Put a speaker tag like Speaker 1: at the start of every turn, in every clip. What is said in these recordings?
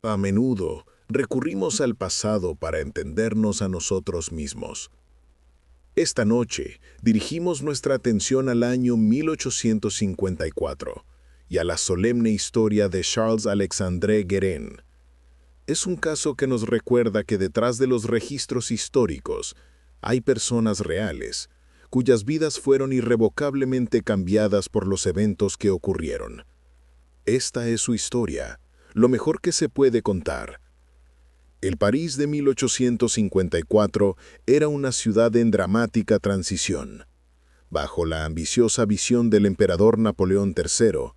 Speaker 1: A menudo recurrimos al pasado para entendernos a nosotros mismos. Esta noche dirigimos nuestra atención al año 1854 y a la solemne historia de Charles-Alexandre Guérin. Es un caso que nos recuerda que detrás de los registros históricos hay personas reales, cuyas vidas fueron irrevocablemente cambiadas por los eventos que ocurrieron. Esta es su historia, lo mejor que se puede contar. El París de 1854 era una ciudad en dramática transición. Bajo la ambiciosa visión del emperador Napoleón III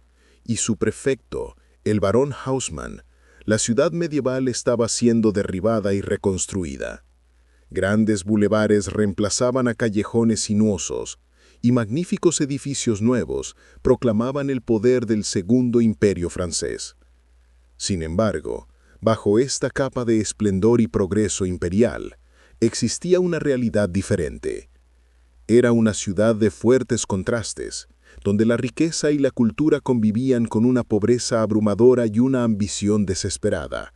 Speaker 1: y su prefecto, el barón Haussmann, la ciudad medieval estaba siendo derribada y reconstruida. Grandes bulevares reemplazaban a callejones sinuosos, y magníficos edificios nuevos proclamaban el poder del Segundo Imperio francés. Sin embargo, bajo esta capa de esplendor y progreso imperial, existía una realidad diferente. Era una ciudad de fuertes contrastes, donde la riqueza y la cultura convivían con una pobreza abrumadora y una ambición desesperada.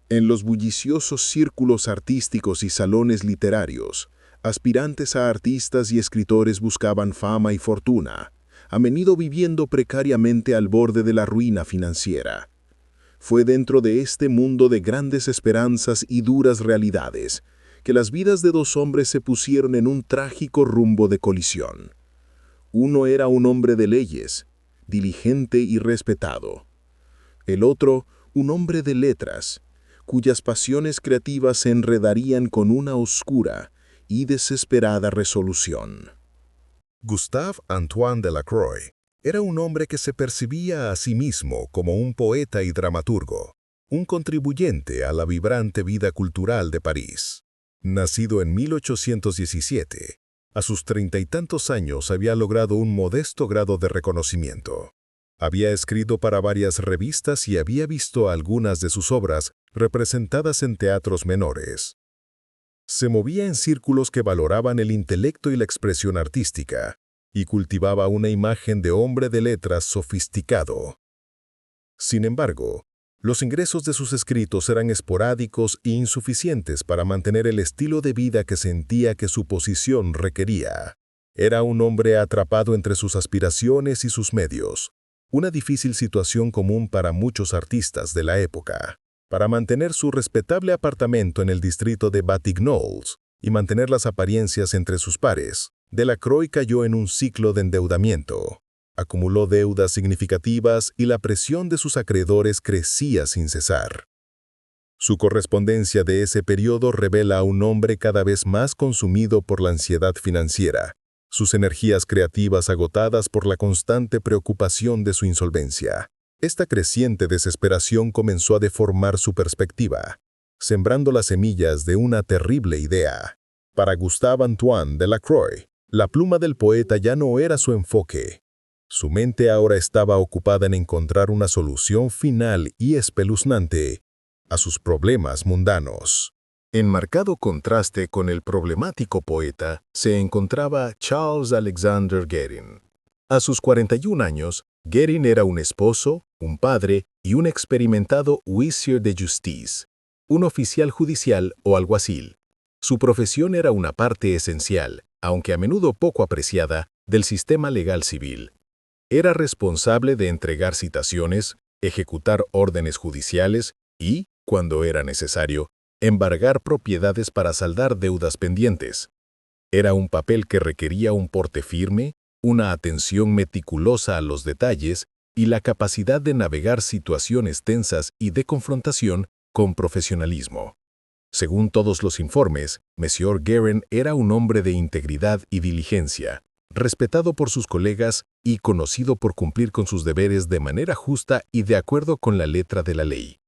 Speaker 1: En los bulliciosos círculos artísticos y salones literarios, aspirantes a artistas y escritores buscaban fama y fortuna, a menudo viviendo precariamente al borde de la ruina financiera. Fue dentro de este mundo de grandes esperanzas y duras realidades que las vidas de dos hombres se pusieron en un trágico rumbo de colisión. Uno era un hombre de leyes, diligente y respetado. El otro, un hombre de letras, cuyas pasiones creativas se enredarían con una oscura y desesperada resolución.
Speaker 2: Gustave Antoine Delacroix era un hombre que se percibía a sí mismo como un poeta y dramaturgo, un contribuyente a la vibrante vida cultural de París. Nacido en 1817, a sus 30 y tantos años había logrado un modesto grado de reconocimiento. Había escrito para varias revistas y había visto algunas de sus obras representadas en teatros menores. Se movía en círculos que valoraban el intelecto y la expresión artística, y cultivaba una imagen de hombre de letras sofisticado. Sin embargo, los ingresos de sus escritos eran esporádicos e insuficientes para mantener el estilo de vida que sentía que su posición requería. Era un hombre atrapado entre sus aspiraciones y sus medios, una difícil situación común para muchos artistas de la época. Para mantener su respetable apartamento en el distrito de Batignolles y mantener las apariencias entre sus pares, Delacroix cayó en un ciclo de endeudamiento. Acumuló deudas significativas y la presión de sus acreedores crecía sin cesar. Su correspondencia de ese periodo revela a un hombre cada vez más consumido por la ansiedad financiera, sus energías creativas agotadas por la constante preocupación de su insolvencia. Esta creciente desesperación comenzó a deformar su perspectiva, sembrando las semillas de una terrible idea. Para Gustave Antoine Delacroix, la pluma del poeta ya no era su enfoque. Su mente ahora estaba ocupada en encontrar una solución final y espeluznante a sus problemas mundanos.
Speaker 1: En marcado contraste con el problemático poeta se encontraba Charles-Alexandre Guérin. A sus 41 años, Guérin era un esposo, un padre y un experimentado huissier de justice, un oficial judicial o alguacil. Su profesión era una parte esencial, aunque a menudo poco apreciada, del sistema legal civil. Era responsable de entregar citaciones, ejecutar órdenes judiciales y, cuando era necesario, embargar propiedades para saldar deudas pendientes. Era un papel que requería un porte firme, una atención meticulosa a los detalles y la capacidad de navegar situaciones tensas y de confrontación con profesionalismo. Según todos los informes, Monsieur Guérin era un hombre de integridad y diligencia, respetado por sus colegas y conocido por cumplir con sus deberes de manera justa y de acuerdo con la letra de la ley.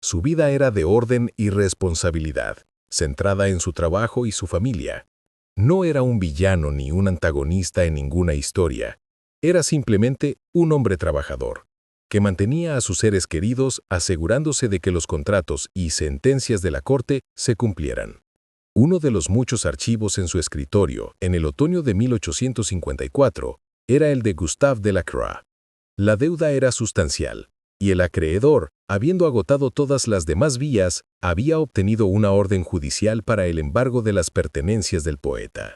Speaker 1: Su vida era de orden y responsabilidad, centrada en su trabajo y su familia. No era un villano ni un antagonista en ninguna historia. Era simplemente un hombre trabajador, que mantenía a sus seres queridos asegurándose de que los contratos y sentencias de la corte se cumplieran. Uno de los muchos archivos en su escritorio en el otoño de 1854 era el de Gustave Delacroix. La deuda era sustancial,
Speaker 2: y el acreedor, habiendo agotado todas las demás vías, había obtenido una orden judicial para el embargo de las pertenencias del poeta.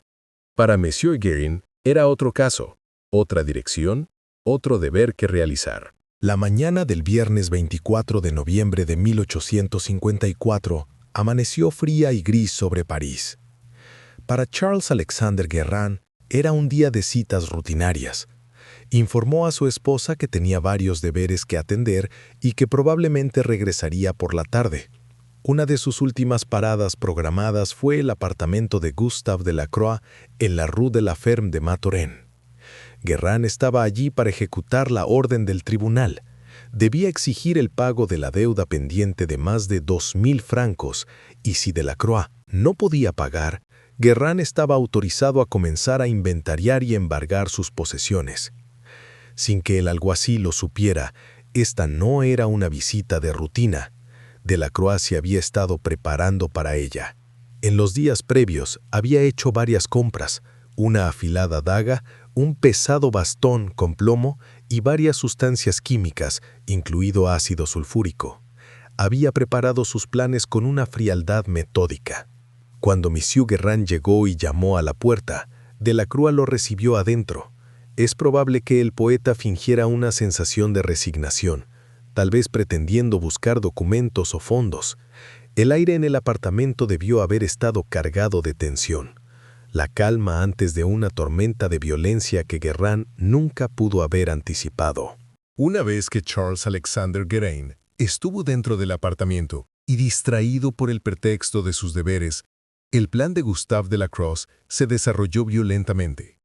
Speaker 2: Para Monsieur Guérin era otro caso, otra dirección, otro deber que realizar.
Speaker 3: La mañana del viernes 24 de noviembre de 1854 amaneció fría y gris sobre París. Para Charles Alexander Guérin era un día de citas rutinarias. Informó a su esposa que tenía varios deberes que atender y que probablemente regresaría por la tarde. Una de sus últimas paradas programadas fue el apartamento de Gustave Delacroix en la Rue de la Ferme de Maturin. Guérin estaba allí para ejecutar la orden del tribunal. Debía exigir el pago de la deuda pendiente de más de 2.000 francos, y si Delacroix no podía pagar, Guérin estaba autorizado a comenzar a inventariar y embargar sus posesiones. Sin que el alguacil lo supiera, esta no era una visita de rutina. Delacroix se había estado preparando para ella. En los días previos había hecho varias compras, una afilada daga, un pesado bastón con plomo y varias sustancias químicas, incluido ácido sulfúrico. Había preparado sus planes con una frialdad metódica. Cuando Monsieur Guérin llegó y llamó a la puerta, Delacroix lo recibió adentro. Es probable que el poeta fingiera una sensación de resignación, tal vez pretendiendo buscar documentos o fondos. El aire en el apartamento debió haber estado cargado de tensión. La calma antes de una tormenta de violencia que Guérin nunca pudo haber anticipado.
Speaker 2: Una vez que Charles Alexander Guérin estuvo dentro del apartamento y distraído por el pretexto de sus deberes, el plan de Gustave Delacroix se desarrolló violentamente.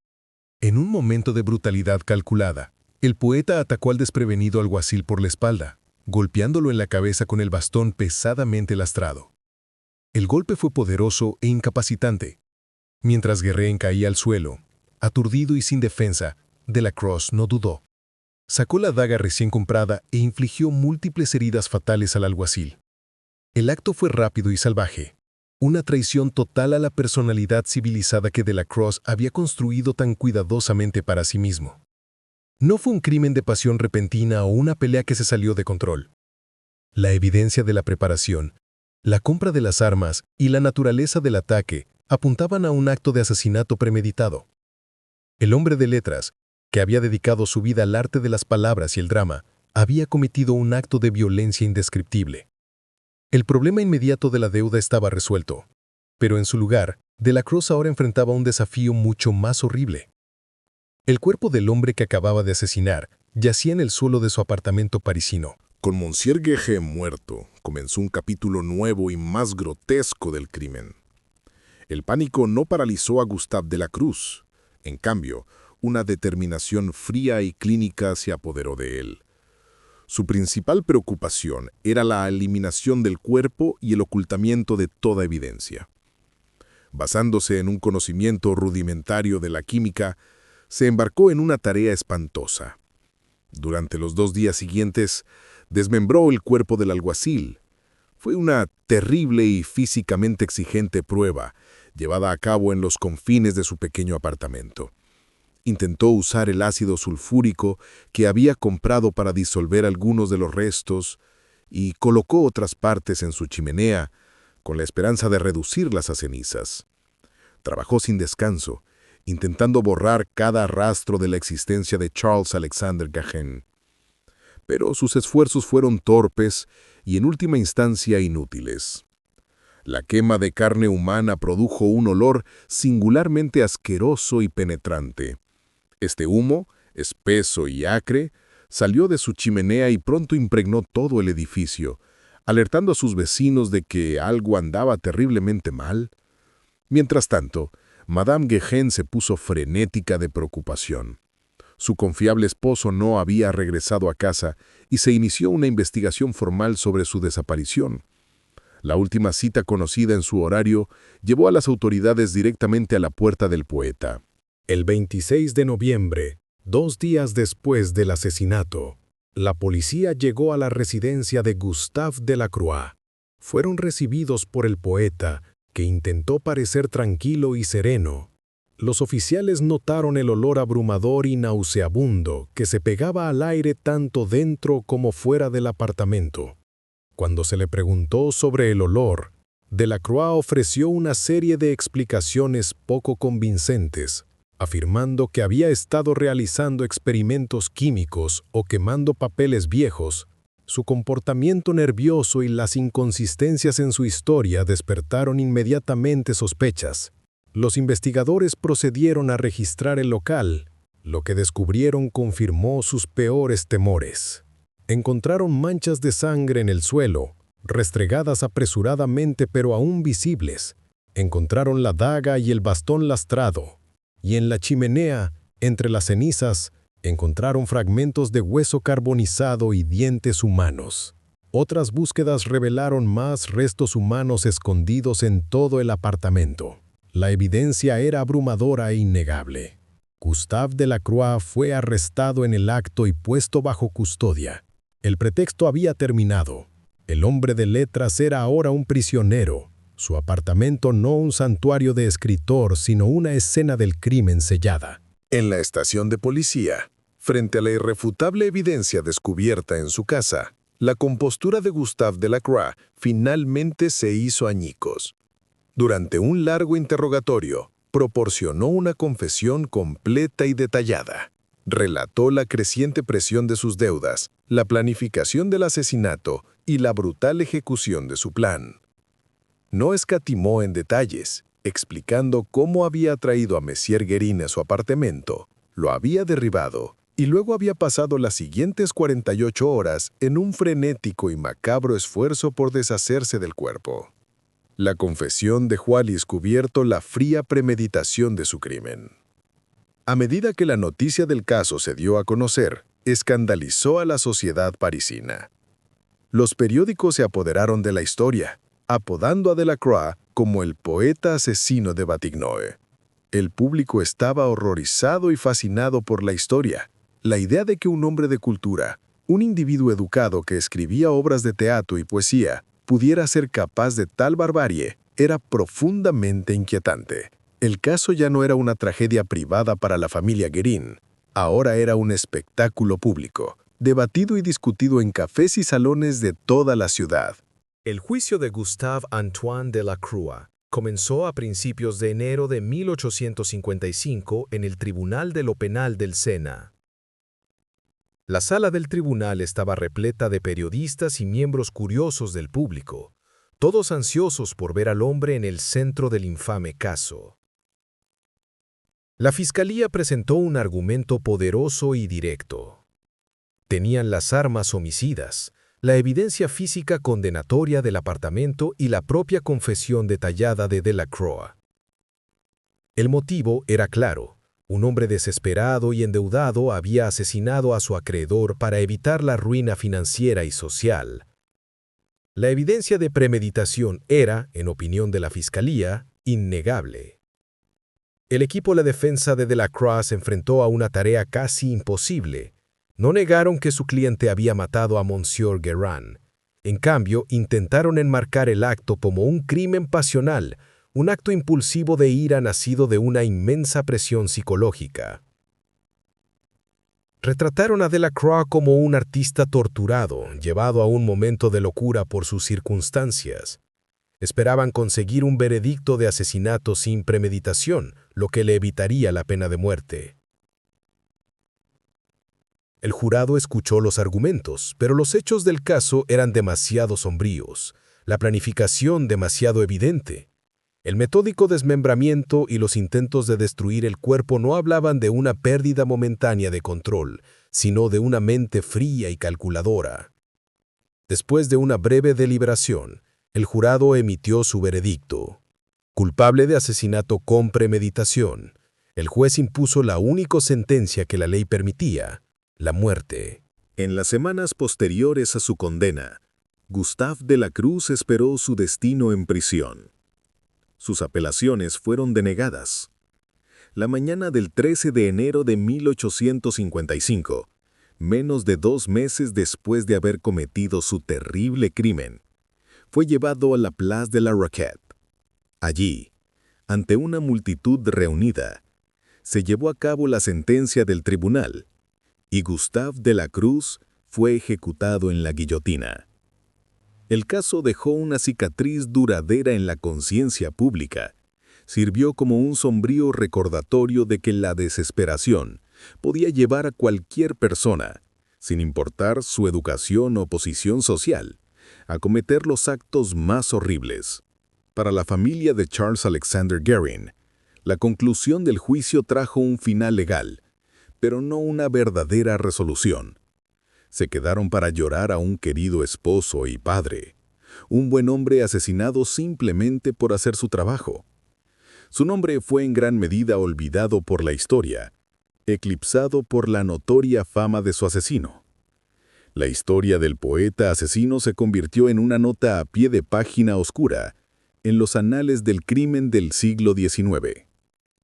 Speaker 2: En un momento de brutalidad calculada, el poeta atacó al desprevenido alguacil por la espalda, golpeándolo en la cabeza con el bastón pesadamente lastrado. El golpe fue poderoso e incapacitante. Mientras Guérin caía al suelo, aturdido y sin defensa, Delacroix no dudó. Sacó la daga recién comprada e infligió múltiples heridas fatales al alguacil. El acto fue rápido y salvaje, una traición total a la personalidad civilizada que Delacroix había construido tan cuidadosamente para sí mismo. No fue un crimen de pasión repentina o una pelea que se salió de control. La evidencia de la preparación, la compra de las armas y la naturaleza del ataque apuntaban a un acto de asesinato premeditado. El hombre de letras, que había dedicado su vida al arte de las palabras y el drama, había cometido un acto de violencia indescriptible. El problema inmediato de la deuda estaba resuelto, pero en su lugar, Delacroix ahora enfrentaba un desafío mucho más horrible. El cuerpo del hombre que acababa de asesinar yacía en el suelo de su apartamento parisino.
Speaker 1: Con Monsieur Guérin muerto, comenzó un capítulo nuevo y más grotesco del crimen. El pánico no paralizó a Gustave Delacroix. En cambio, una determinación fría y clínica se apoderó de él. Su principal preocupación era la eliminación del cuerpo y el ocultamiento de toda evidencia. Basándose en un conocimiento rudimentario de la química, se embarcó en una tarea espantosa. Durante los 2 días siguientes, desmembró el cuerpo del alguacil. Fue una terrible y físicamente exigente prueba, llevada a cabo en los confines de su pequeño apartamento. Intentó usar el ácido sulfúrico que había comprado para disolver algunos de los restos y colocó otras partes en su chimenea con la esperanza de reducirlas a cenizas. Trabajó sin descanso, intentando borrar cada rastro de la existencia de Charles Alexander Guérin. Pero sus esfuerzos fueron torpes y en última instancia inútiles. La quema de carne humana produjo un olor singularmente asqueroso y penetrante. Este humo, espeso y acre, salió de su chimenea y pronto impregnó todo el edificio, alertando a sus vecinos de que algo andaba terriblemente mal. Mientras tanto, Madame Guérin se puso frenética de preocupación. Su confiable esposo no había regresado a casa y se inició una investigación formal sobre su desaparición. La última cita conocida en su horario llevó a las autoridades directamente a la puerta del poeta.
Speaker 3: El 26 de noviembre, 2 días después del asesinato, la policía llegó a la residencia de Gustave Delacroix. Fueron recibidos por el poeta, que intentó parecer tranquilo y sereno. Los oficiales notaron el olor abrumador y nauseabundo que se pegaba al aire tanto dentro como fuera del apartamento. Cuando se le preguntó sobre el olor, Delacroix ofreció una serie de explicaciones poco convincentes, afirmando que había estado realizando experimentos químicos o quemando papeles viejos. Su comportamiento nervioso y las inconsistencias en su historia despertaron inmediatamente sospechas. Los investigadores procedieron a registrar el local. Lo que descubrieron confirmó sus peores temores. Encontraron manchas de sangre en el suelo, restregadas apresuradamente pero aún visibles. Encontraron la daga y el bastón lastrado. Y en la chimenea, entre las cenizas, encontraron fragmentos de hueso carbonizado y dientes humanos. Otras búsquedas revelaron más restos humanos escondidos en todo el apartamento. La evidencia era abrumadora e innegable. Gustave Delacroix fue arrestado en el acto y puesto bajo custodia. El pretexto había terminado. El hombre de letras era ahora un prisionero. Su apartamento no un santuario de escritor, sino una escena del crimen sellada.
Speaker 2: En la estación de policía, frente a la irrefutable evidencia descubierta en su casa, la compostura de Gustave Delacroix finalmente se hizo añicos. Durante un largo interrogatorio, proporcionó una confesión completa y detallada. Relató la creciente presión de sus deudas, la planificación del asesinato y la brutal ejecución de su plan. No escatimó en detalles, explicando cómo había traído a Messier Guérin a su apartamento, lo había derribado y luego había pasado las siguientes 48 horas en un frenético y macabro esfuerzo por deshacerse del cuerpo. La confesión dejó al descubierto la fría premeditación de su crimen. A medida que la noticia del caso se dio a conocer, escandalizó a la sociedad parisina. Los periódicos se apoderaron de la historia, apodando a Delacroix como el poeta asesino de Batignolles. El público estaba horrorizado y fascinado por la historia. La idea de que un hombre de cultura, un individuo educado que escribía obras de teatro y poesía, pudiera ser capaz de tal barbarie, era profundamente inquietante. El caso ya no era una tragedia privada para la familia Guérin, ahora era un espectáculo público, debatido y discutido en cafés y salones de toda la ciudad.
Speaker 3: El juicio de Gustave Antoine Delacroix comenzó a principios de enero de 1855 en el Tribunal de lo Penal del Sena. La sala del tribunal estaba repleta de periodistas y miembros curiosos del público, todos ansiosos por ver al hombre en el centro del infame caso. La fiscalía presentó un argumento poderoso y directo. Tenían las armas homicidas, la evidencia física condenatoria del apartamento y la propia confesión detallada de Delacroix. El motivo era claro. Un hombre desesperado y endeudado había asesinado a su acreedor para evitar la ruina financiera y social. La evidencia de premeditación era, en opinión de la fiscalía, innegable. El equipo de la defensa de Delacroix se enfrentó a una tarea casi imposible. No negaron que su cliente había matado a Monsieur Guérin. En cambio, intentaron enmarcar el acto como un crimen pasional, un acto impulsivo de ira nacido de una inmensa presión psicológica. Retrataron a Delacroix como un artista torturado, llevado a un momento de locura por sus circunstancias. Esperaban conseguir un veredicto de asesinato sin premeditación, lo que le evitaría la pena de muerte. El jurado escuchó los argumentos, pero los hechos del caso eran demasiado sombríos, la planificación demasiado evidente. El metódico desmembramiento y los intentos de destruir el cuerpo no hablaban de una pérdida momentánea de control, sino de una mente fría y calculadora. Después de una breve deliberación, el jurado emitió su veredicto. Culpable de asesinato con premeditación, el juez impuso la única sentencia que la ley permitía, la muerte.
Speaker 1: En las semanas posteriores a su condena, Gustave Delacroix esperó su destino en prisión. Sus apelaciones fueron denegadas. La mañana del 13 de enero de 1855, menos de 2 meses después de haber cometido su terrible crimen, fue llevado a la Place de la Roquette. Allí, ante una multitud reunida, se llevó a cabo la sentencia del tribunal y Gustave de la Cruz fue ejecutado en la guillotina. El caso dejó una cicatriz duradera en la conciencia pública. Sirvió como un sombrío recordatorio de que la desesperación podía llevar a cualquier persona, sin importar su educación o posición social, a cometer los actos más horribles. Para la familia de Charles Alexander Guerin, la conclusión del juicio trajo un final legal, pero no una verdadera resolución. Se quedaron para llorar a un querido esposo y padre, un buen hombre asesinado simplemente por hacer su trabajo. Su nombre fue en gran medida olvidado por la historia, eclipsado por la notoria fama de su asesino. La historia del poeta asesino se convirtió en una nota a pie de página oscura en los anales del crimen del siglo XIX.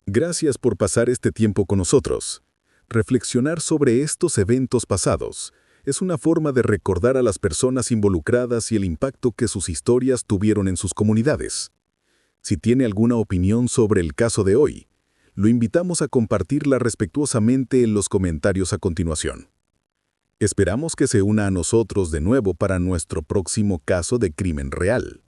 Speaker 1: Gracias por pasar este tiempo con nosotros. Reflexionar sobre estos eventos pasados es una forma de recordar a las personas involucradas y el impacto que sus historias tuvieron en sus comunidades. Si tiene alguna opinión sobre el caso de hoy, lo invitamos a compartirla respetuosamente en los comentarios a continuación. Esperamos que se una a nosotros de nuevo para nuestro próximo caso de crimen real.